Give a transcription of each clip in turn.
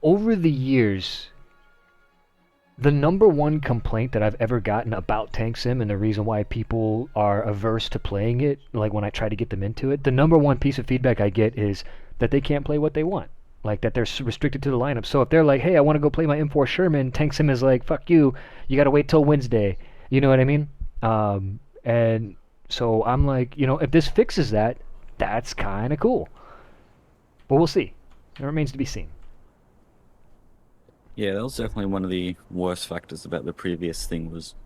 over the years, the number one complaint that I've ever gotten about Tank Sim and the reason why people are averse to playing it, like when I try to get them into it, the number one piece of feedback I get is that they can't play what they want. Like that they're restricted to the lineup. So if they're like, hey, I want to go play my M4 Sherman, Tank Sim is like, fuck you gotta wait till Wednesday. You know what I mean? And so I'm like, if this fixes that, that's kind of cool. But we'll see. It remains to be seen. Yeah, that was definitely one of the worst factors about the previous thing was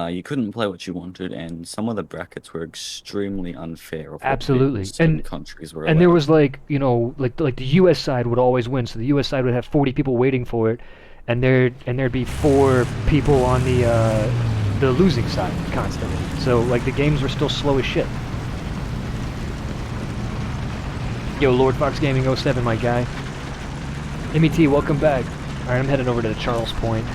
you couldn't play what you wanted, and some of the brackets were extremely unfair of what people in Absolutely. certain countries were And there allowed. was like, like the US side would always win. So the US side would have 40 people waiting for it, and there'd be 4 people on the losing side constantly. So like the games were still slow as shit. Yo, Lord Fox Gaming '07, my guy. MET, welcome back. All right, I'm heading over to the Charles Point.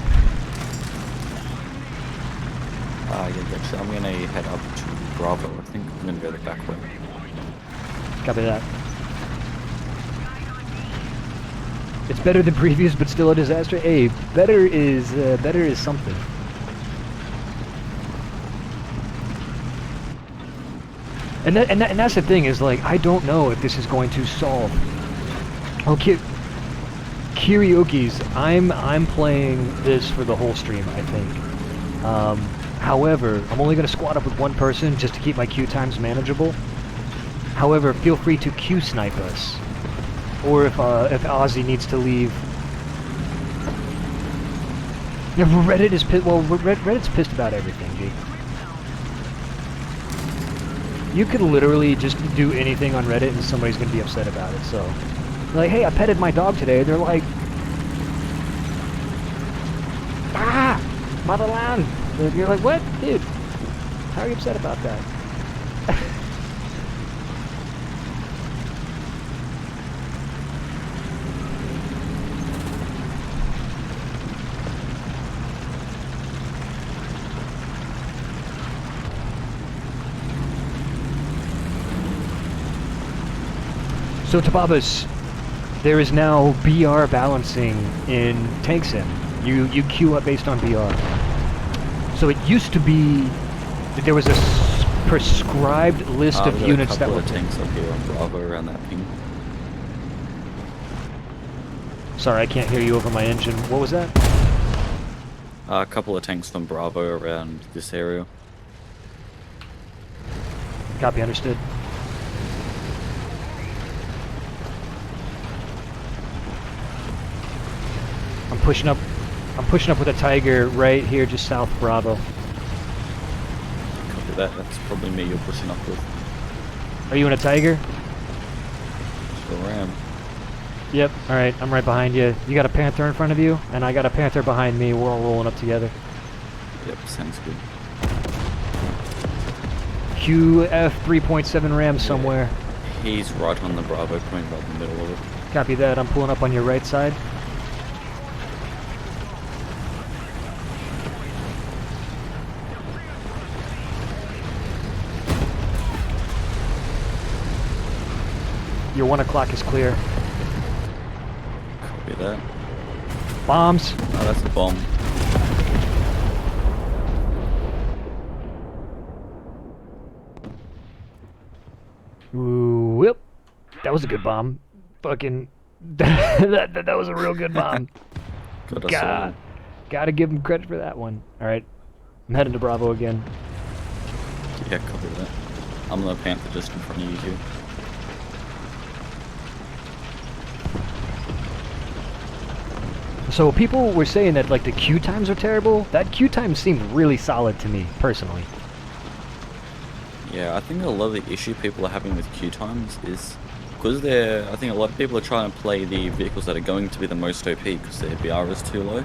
Yeah, gotcha. I'm gonna head up to Bravo. I think I'm gonna go the back way. Copy that. It's better than previous, but still a disaster. Hey, better is something. And that's the thing is like I don't know if this is going to solve. Okay, karaoke's. I'm playing this for the whole stream. I think. However, I'm only going to squad up with one person just to keep my queue times manageable. However, feel free to queue snipe us, or if Ozzy needs to leave. Yeah, Reddit is pissed. Well, Reddit's pissed about everything, dude. You could literally just do anything on Reddit and somebody's gonna be upset about it. So, like, hey, I petted my dog today. They're like, ah, motherland. You're like, what, dude? How are you upset about that? So Tababas, there is now BR balancing in Tank Sim. You queue up based on BR. So it used to be that there was a prescribed list of units that were... a couple of tanks up here on Bravo around that ping. Sorry, I can't hear you over my engine. What was that? A couple of tanks from Bravo around this area. Copy, understood. I'm pushing up with a Tiger right here just south of Bravo. Copy that, that's probably me you're pushing up with. Are you in a Tiger? Sure am. Yep, alright, I'm right behind you. You got a Panther in front of you, and I got a Panther behind me. We're all rolling up together. Yep, sounds good. QF 3.7 Ram somewhere. He's right on the Bravo point, right in the middle of it. Copy that, I'm pulling up on your right side. Your 1 o'clock is clear. Copy that. Bombs. Oh, that's a bomb. Ooh, whoop. That was a good bomb. Fucking... that was a real good bomb. Gotta give him credit for that one. Alright. I'm heading to Bravo again. Yeah, copy that. I'm the Panther just in front of you two. So people were saying that like the queue times are terrible. That queue time seemed really solid to me, personally. Yeah, I think a lot of the issue people are having with queue times is because I think a lot of people are trying to play the vehicles that are going to be the most OP because their BR is too low,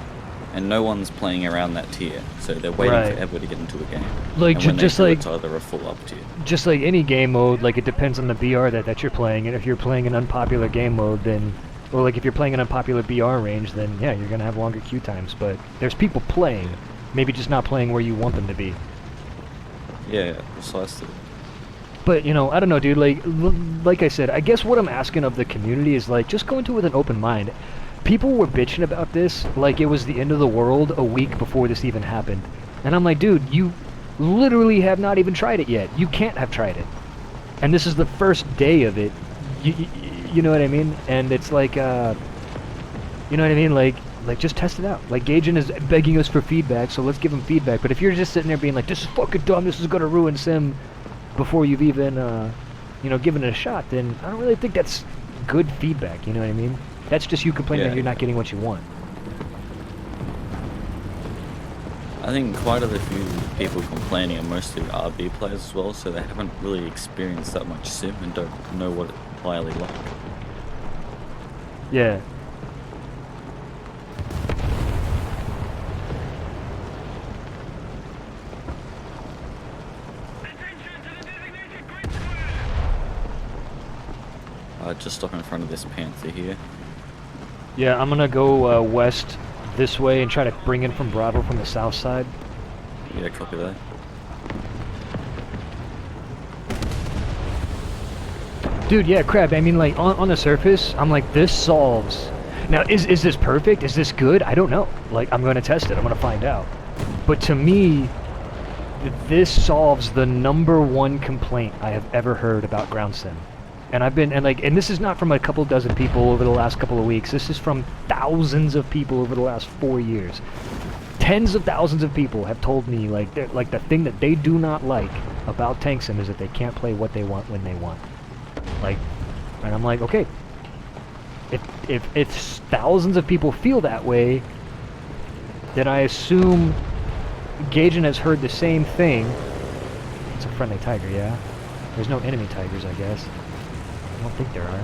and no one's playing around that tier, so they're waiting forever to get into a game. Like just like it's either a full up tier. Just like any game mode, like it depends on the BR that you're playing, and if you're playing an unpopular game mode, then, or like if you're playing an unpopular BR range, then yeah, you're gonna have longer queue times. But there's people playing, maybe just not playing where you want them to be. Yeah, precisely. But, you know, I don't know, dude, like I said, I guess what I'm asking of the community is, like, just go into it with an open mind. people were bitching about this like it was the end of the world a week before this even happened. And I'm like, dude, you literally have not even tried it yet. You can't have tried it. And this is the first day of it. You know what I mean? And it's like, you know what I mean? Like just test it out. Like, Gaijin is begging us for feedback, so let's give him feedback. But if you're just sitting there being like, this is fucking dumb, this is gonna ruin Sim, before you've even, you know, given it a shot, then I don't really think that's good feedback, you know what I mean? That's just you complaining that you're not getting what you want. I think quite a few people complaining are mostly RB players as well, so they haven't really experienced that much sim and don't know what it's entirely like. Yeah. Just stop in front of this Panther here. Yeah, I'm gonna go west this way and try to bring in from Bravo from the south side. Yeah, copy that. Dude, yeah, Crab, I mean, like, on the surface, I'm like, this solves... Now, is this perfect? Is this good? I don't know. Like, I'm gonna test it. I'm gonna find out. But to me, this solves the #1 complaint I have ever heard about ground sim. And and this is not from a couple dozen people over the last couple of weeks. This is from thousands of people over the last 4 years. Tens of thousands of people have told me, like, the thing that they do not like about tank sim is that they can't play what they want when they want. Like, and I'm like, okay, if thousands of people feel that way, then I assume Gaijin has heard the same thing. It's a friendly tiger, yeah? There's no enemy tigers, I guess. I don't think there are.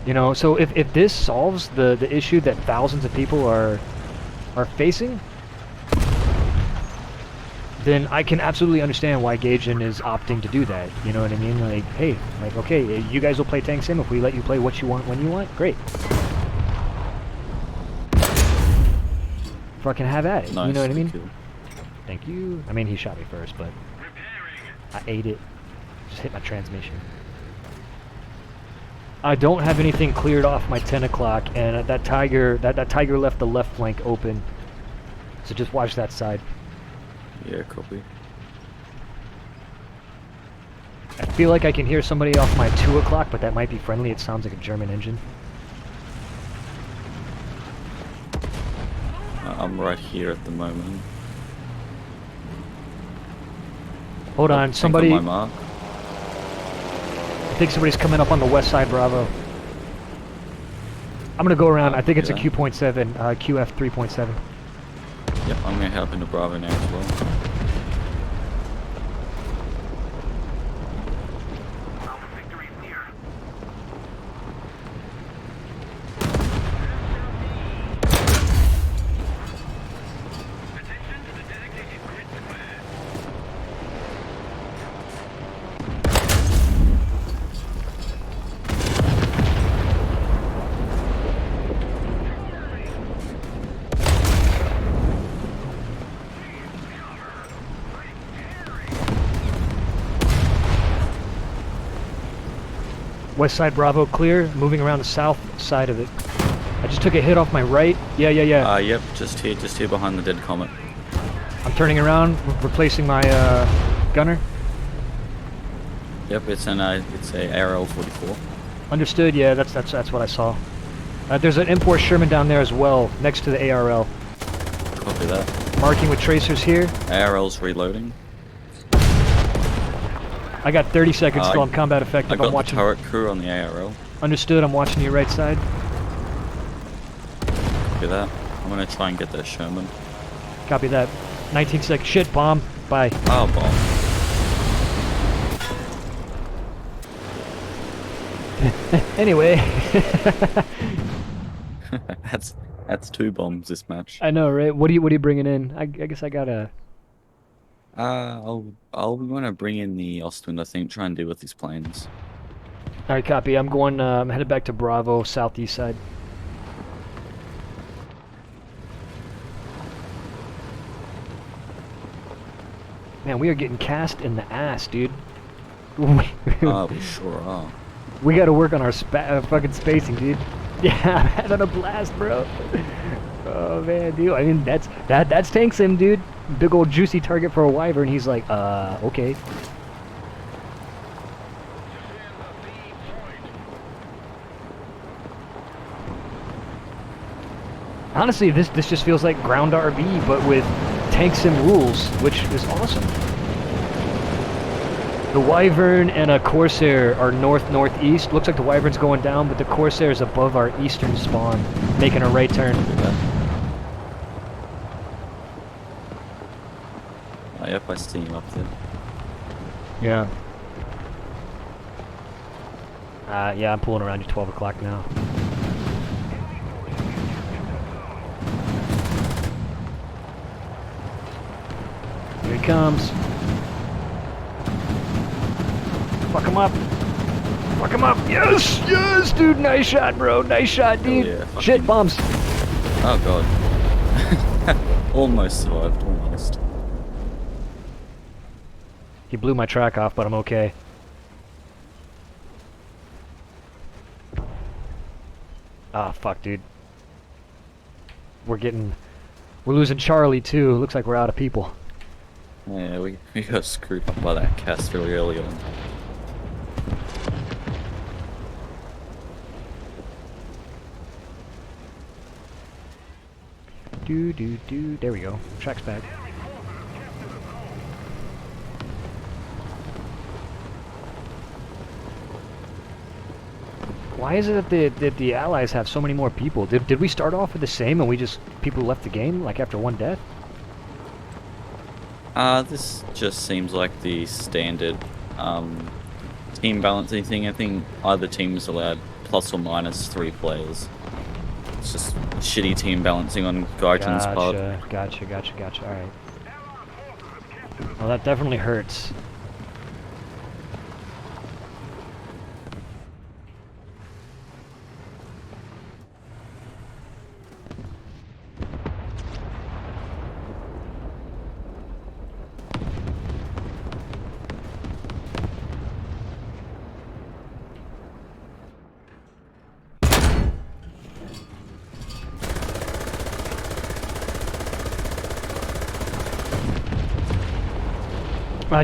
You know, so if this solves the issue that thousands of people are facing, then I can absolutely understand why Gaijin is opting to do that. You know what I mean? Like, hey, like, okay, you guys will play tank sim if we let you play what you want when you want. Great. Fucking have at it. Nice, you know what I mean? kill. Thank you. I mean, he shot me first, but I ate it. Just hit my transmission. I don't have anything cleared off my 10 o'clock, and that tiger left the left flank open. So just watch that side. Yeah, copy. I feel like I can hear somebody off my 2 o'clock, but that might be friendly. It sounds like a German engine. I'm right here at the moment. Hold on, somebody... On my mark. I think somebody's coming up on the west side, Bravo. I'm gonna go around. I think it's a Q.7, QF 3.7. Yep, I'm gonna head up into Bravo now as well. West side Bravo clear, moving around the south side of it. I just took a hit off my right. Yeah. Yep, just here behind the dead comet. I'm turning around, replacing my gunner. Yep, it's a ARL 44. Understood. Yeah, that's what I saw. There's an M4 Sherman down there as well, next to the ARL. Copy that. Marking with tracers here. ARL's reloading. I got 30 seconds till I'm combat effective. I got I'm watching the turret crew on the ARL. Understood. I'm watching your right side. Copy that. I'm gonna try and get that Sherman. Copy that. 19 seconds. Shit, bomb. Bye. Oh, bomb. Anyway. that's 2 bombs this match. I know, right? What are you bringing in? I guess I gotta... I'll wanna bring in the Ostwind, I think, try and deal with these planes. Alright, copy. I'm going, I'm headed back to Bravo, southeast side. Man, we are getting cast in the ass, dude. We sure are. We gotta work on our fucking spacing, dude. Yeah, I'm having a blast, bro. Oh man, dude. I mean, that's Tank Sim, dude. Big old juicy target for a wyvern. He's like, okay. Honestly, this just feels like ground RB, but with Tank Sim rules, which is awesome. The Wyvern and a Corsair are north-northeast. Looks like the Wyvern's going down, but the Corsair is above our eastern spawn, making a right turn. Oh, yep, I see him up there. Yeah. Yeah, I'm pulling around you 12 o'clock now. Here he comes. Fuck him up. Fuck him up. Yes! Yes, dude. Nice shot, bro. Nice shot, dude. Yeah, Shit, bombs. Oh, God. Almost survived. Almost. He blew my track off, but I'm okay. Ah, fuck, dude. We're losing Charlie, too. Looks like we're out of people. Yeah, we got screwed up by that cast really early on. There we go. Track's back. Why is it that the allies have so many more people? Did we start off with the same and people left the game like after one death? This just seems like the standard team balancing thing. I think either team is allowed plus or minus 3 players. It's just shitty team balancing on Gaijin's part. Gotcha. Alright. Well, that definitely hurts.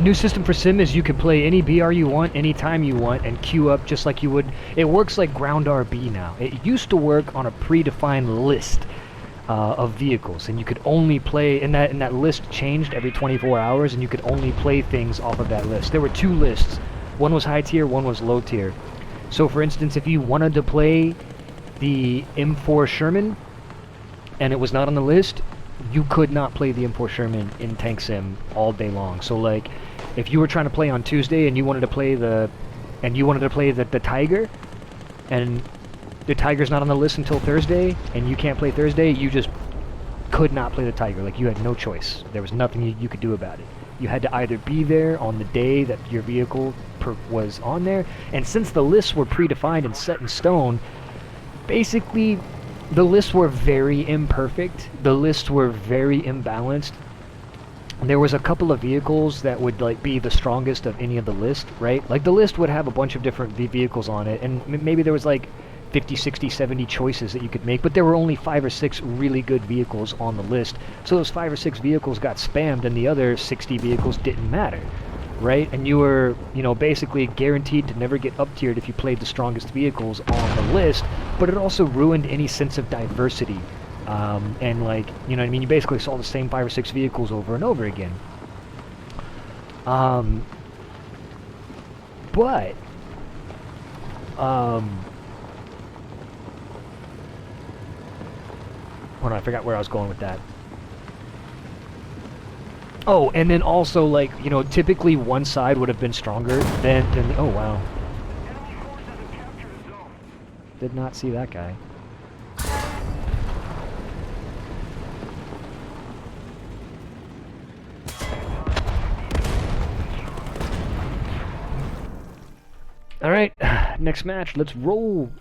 New system for Sim is you can play any BR you want, anytime you want, and queue up just like you would. It works like ground RB now. It used to work on a predefined list of vehicles, and you could only play, and that list changed every 24 hours, and you could only play things off of that list. There were 2 lists. One was high tier, one was low tier. So for instance, if you wanted to play the M4 Sherman, and it was not on the list, you could not play the M4 Sherman in Tank Sim all day long. So like, if you were trying to play on Tuesday and you wanted to play the Tiger, and the Tiger's not on the list until Thursday, and you can't play Thursday, you just could not play the Tiger. Like, you had no choice. There was nothing you could do about it. You had to either be there on the day that your vehicle was on there, and since the lists were predefined and set in stone, basically the lists were very imperfect. The lists were very imbalanced. There was a couple of vehicles that would like be the strongest of any of the list, right? Like, the list would have a bunch of different vehicles on it, and maybe there was like 50, 60, 70 choices that you could make, but there were only 5 or 6 really good vehicles on the list. So those 5 or 6 vehicles got spammed, and the other 60 vehicles didn't matter, right? And you were, basically guaranteed to never get up-tiered if you played the strongest vehicles on the list, but it also ruined any sense of diversity. And like, you know what I mean? You basically saw the same 5 or 6 vehicles over and over again. But hold on, I forgot where I was going with that. Oh, and then also, like, typically one side would have been stronger than the, oh wow. Did not see that guy. Alright, next match, let's roll.